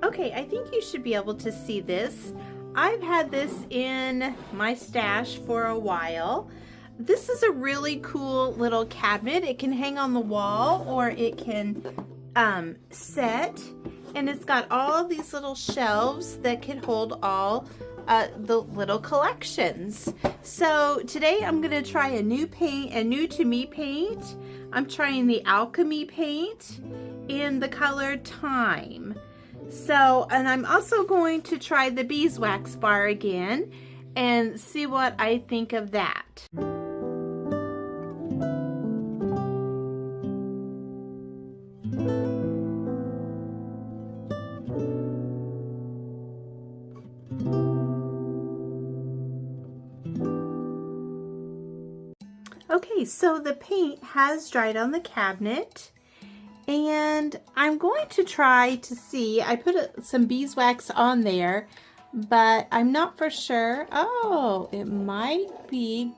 Okay, I think you should be able to see this. I've had this in my stash for a while. This is a really cool little cabinet. It can hang on the wall or it can set, and it's got all of these little shelves that can hold all the little collections. So today I'm going to try a new paint, a new to me paint. I'm trying the Alchemy paint in the color Time. So, and I'm also going to try the beeswax bar again and see what I think of that. Okay, so the paint has dried on the cabinet, and I'm going to try to see. I put some beeswax on there, but I'm not for sure. Oh, it might be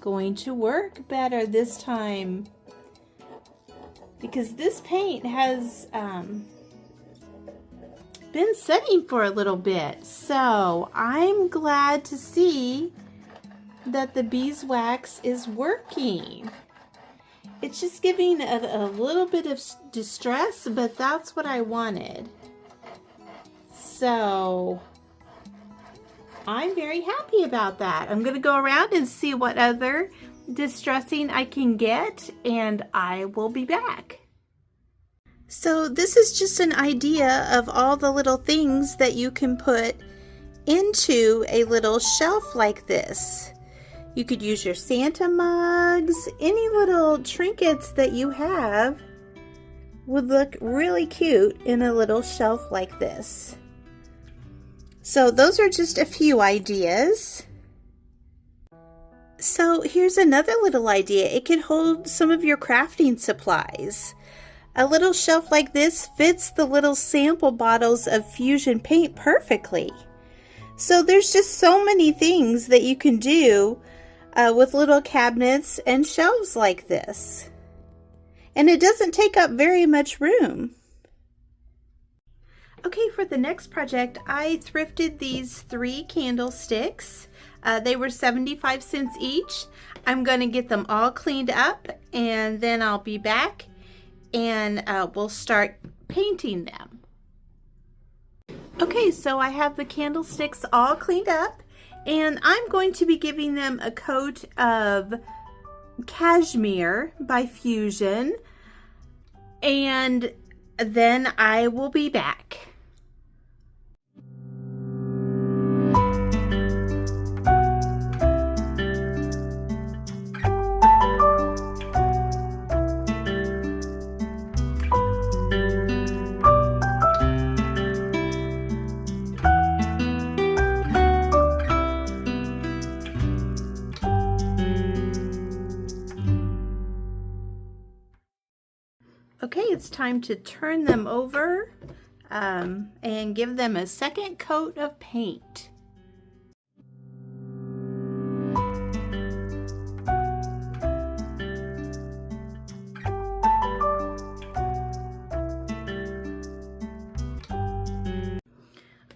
going to work better this time, because this paint has been setting for a little bit. So I'm glad to see that the beeswax is working. It's just giving a little bit of distress, but that's what I wanted. So I'm very happy about that. I'm gonna go around and see what other distressing I can get, and I will be back. So this is just an idea of all the little things that you can put into a little shelf like this. You could use your Santa mugs, any little trinkets that you have would look really cute in a little shelf like this. So those are just a few ideas. So here's another little idea. It could hold some of your crafting supplies. A little shelf like this fits the little sample bottles of Fusion paint perfectly. So there's just so many things that you can do with little cabinets and shelves like this. And it doesn't take up very much room. Okay, for the next project, I thrifted these 3 candlesticks. They were 75 cents each. I'm going to get them all cleaned up, and then I'll be back and we'll start painting them. Okay, so I have the candlesticks all cleaned up, and I'm going to be giving them a coat of Cashmere by Fusion, and then I will be back. Okay, it's time to turn them over and give them a second coat of paint.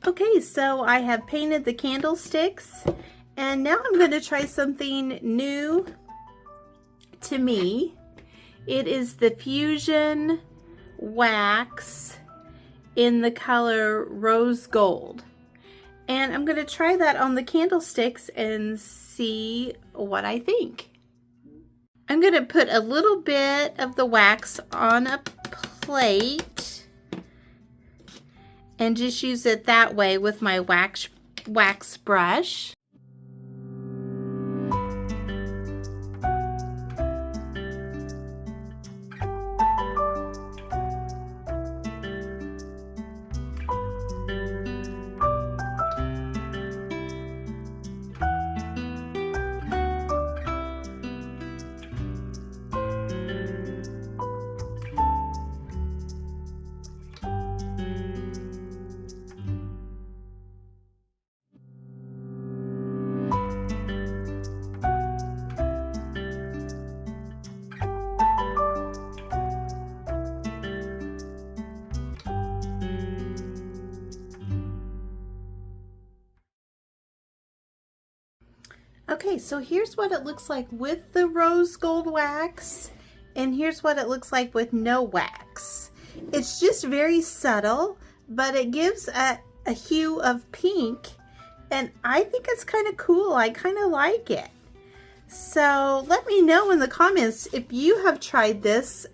Okay, so I have painted the candlesticks, and now I'm going to try something new to me. It is the Fusion wax in the color Rose Gold. And I'm going to try that on the candlesticks and see what I think. I'm going to put a little bit of the wax on a plate and just use it that way with my wax brush. Okay, so here's what it looks like with the rose gold wax, and here's what it looks like with no wax. It's just very subtle, but it gives a hue of pink, and I think it's kind of cool. I kind of like it. So let me know in the comments if you have tried this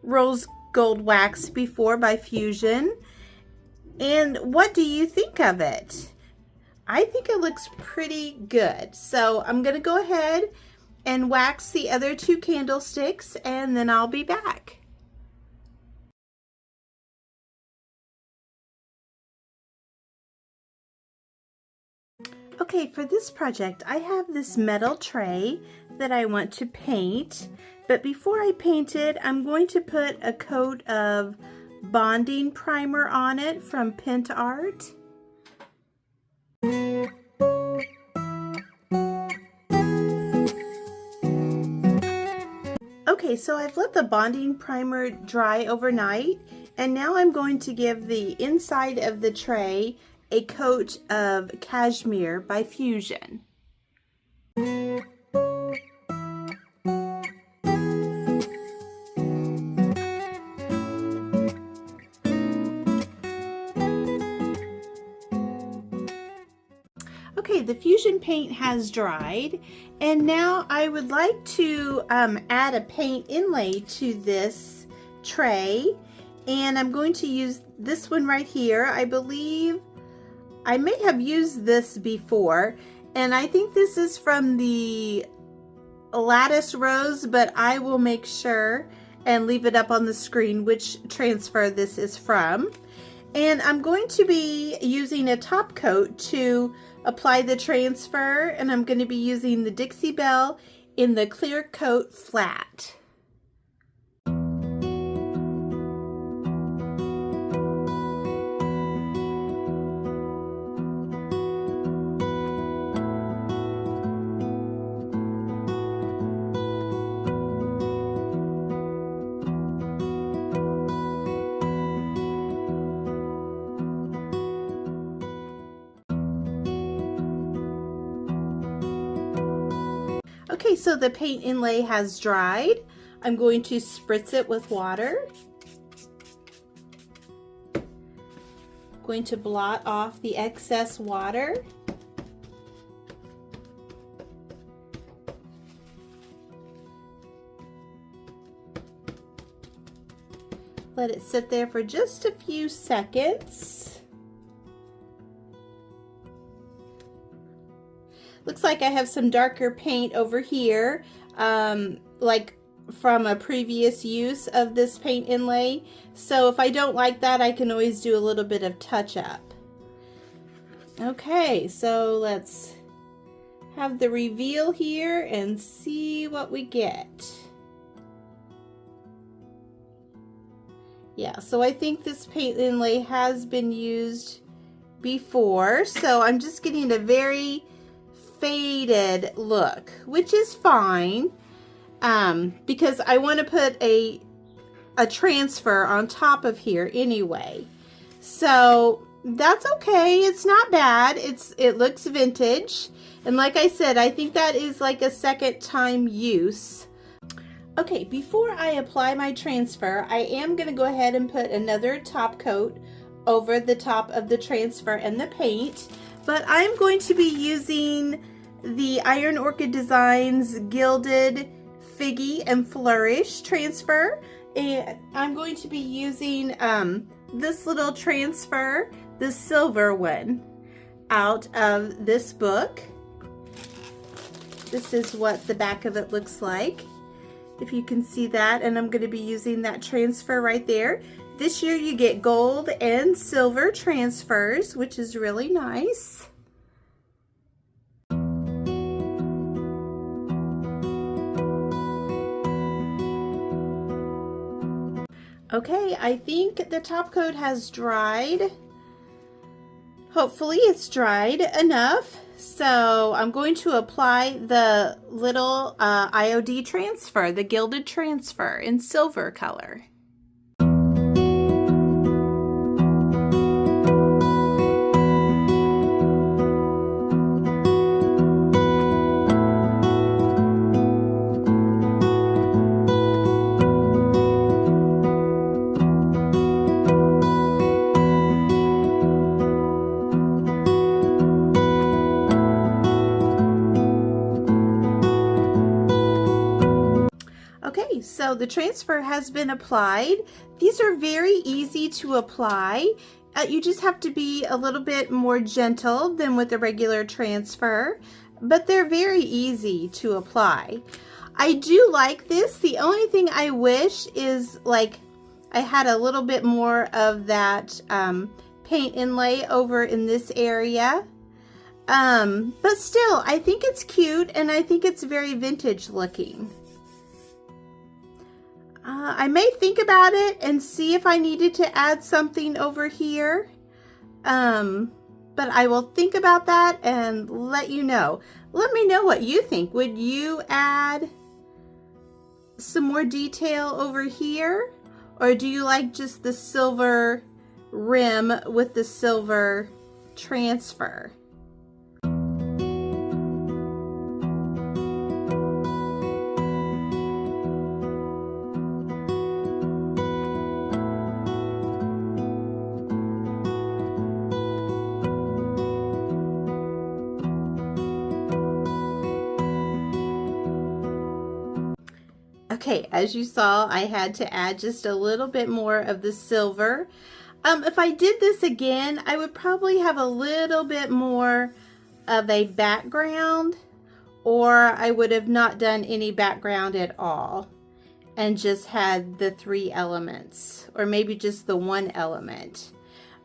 rose gold wax before by Fusion, and what do you think of it? I think it looks pretty good. So I'm going to go ahead and wax the other two candlesticks, and then I'll be back. Okay, for this project, I have this metal tray that I want to paint, but before I paint it, I'm going to put a coat of bonding primer on it from Pint Art. Okay, so I've let the bonding primer dry overnight, and now I'm going to give the inside of the tray a coat of cashmere by Fusion. Okay, the Fusion paint has dried, and now I would like to add a paint inlay to this tray, and I'm going to use this one right here. I believe I may have used this before, and I think this is from the Lattice Rose, but I will make sure and leave it up on the screen which transfer this is from. And I'm going to be using a top coat to apply the transfer, and I'm going to be using the Dixie Belle in the clear coat flat. Okay, so the paint inlay has dried. I'm going to spritz it with water. I'm going to blot off the excess water. Let it sit there for just a few seconds. Looks like I have some darker paint over here, like from a previous use of this paint inlay. So if I don't like that, I can always do a little bit of touch up. Okay, so let's have the reveal here and see what we get. Yeah, so I think this paint inlay has been used before, so I'm just getting a very faded look, which is fine, because I want to put a transfer on top of here anyway, so that's okay. It's not bad. It looks vintage, and like I said, I think that is like a second time use. Okay, before I apply my transfer, I am going to go ahead and put another top coat over the top of the transfer and the paint, but I'm going to be using the Iron Orchid Designs Gilded Figgy and Flourish transfer, and I'm going to be using this little transfer, the silver one, out of this book. This is what the back of it looks like, if you can see that, and I'm going to be using that transfer right there. This year you get gold and silver transfers, which is really nice. Okay, I think the top coat has dried. Hopefully it's dried enough. So I'm going to apply the little IOD transfer, the gilded transfer in silver color. Okay, so the transfer has been applied. These are very easy to apply. You just have to be a little bit more gentle than with a regular transfer, but they're very easy to apply. I do like this. The only thing I wish is like I had a little bit more of that paint inlay over in this area. But still, I think it's cute and I think it's very vintage looking. I may think about it and see if I needed to add something over here. But I will think about that and let you know. Let me know what you think. Would you add some more detail over here? Or do you like just the silver rim with the silver transfer? Okay, as you saw, I had to add just a little bit more of the silver. If I did this again, I would probably have a little bit more of a background, or I would have not done any background at all and just had the 3 elements, or maybe just the 1 element.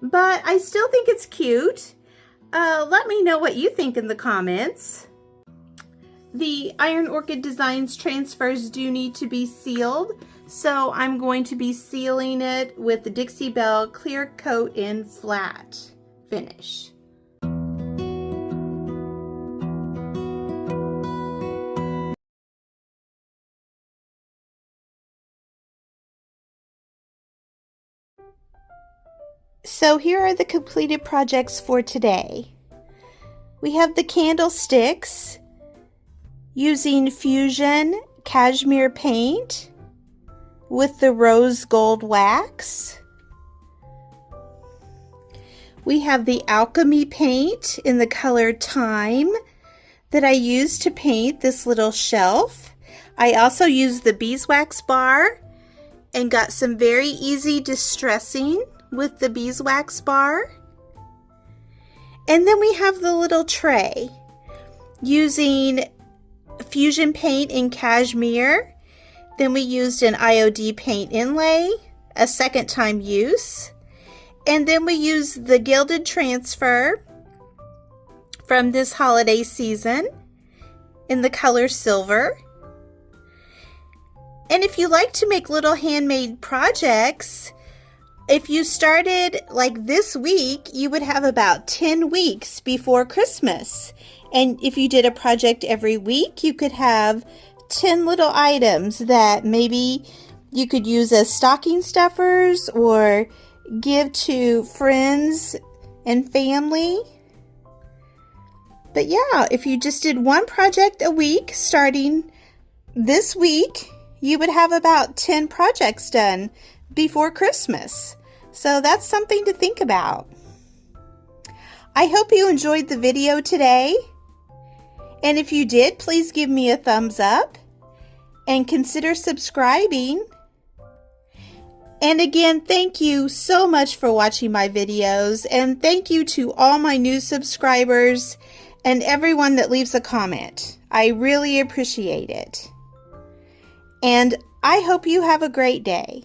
But I still think it's cute. Let me know what you think in the comments. The Iron Orchid Designs transfers do need to be sealed, so I'm going to be sealing it with the Dixie Belle Clear Coat in Flat finish. So here are the completed projects for today. We have the candlesticks using Fusion Cashmere paint with the rose gold wax. We have the alchemy paint in the color Thyme that I used to paint this little shelf. I also used the beeswax bar and got some very easy distressing with the beeswax bar. And then we have the little tray using Fusion paint in cashmere. Then we used an IOD paint inlay, a second time use. And then we used the gilded transfer from this holiday season in the color silver. And if you like to make little handmade projects, if you started like this week, you would have about 10 weeks before Christmas. And if you did a project every week, you could have 10 little items that maybe you could use as stocking stuffers or give to friends and family. But yeah, if you just did one project a week starting this week, you would have about 10 projects done before Christmas. So that's something to think about. I hope you enjoyed the video today. And if you did, please give me a thumbs up and consider subscribing. And again, thank you so much for watching my videos, and thank you to all my new subscribers and everyone that leaves a comment. I really appreciate it. And I hope you have a great day.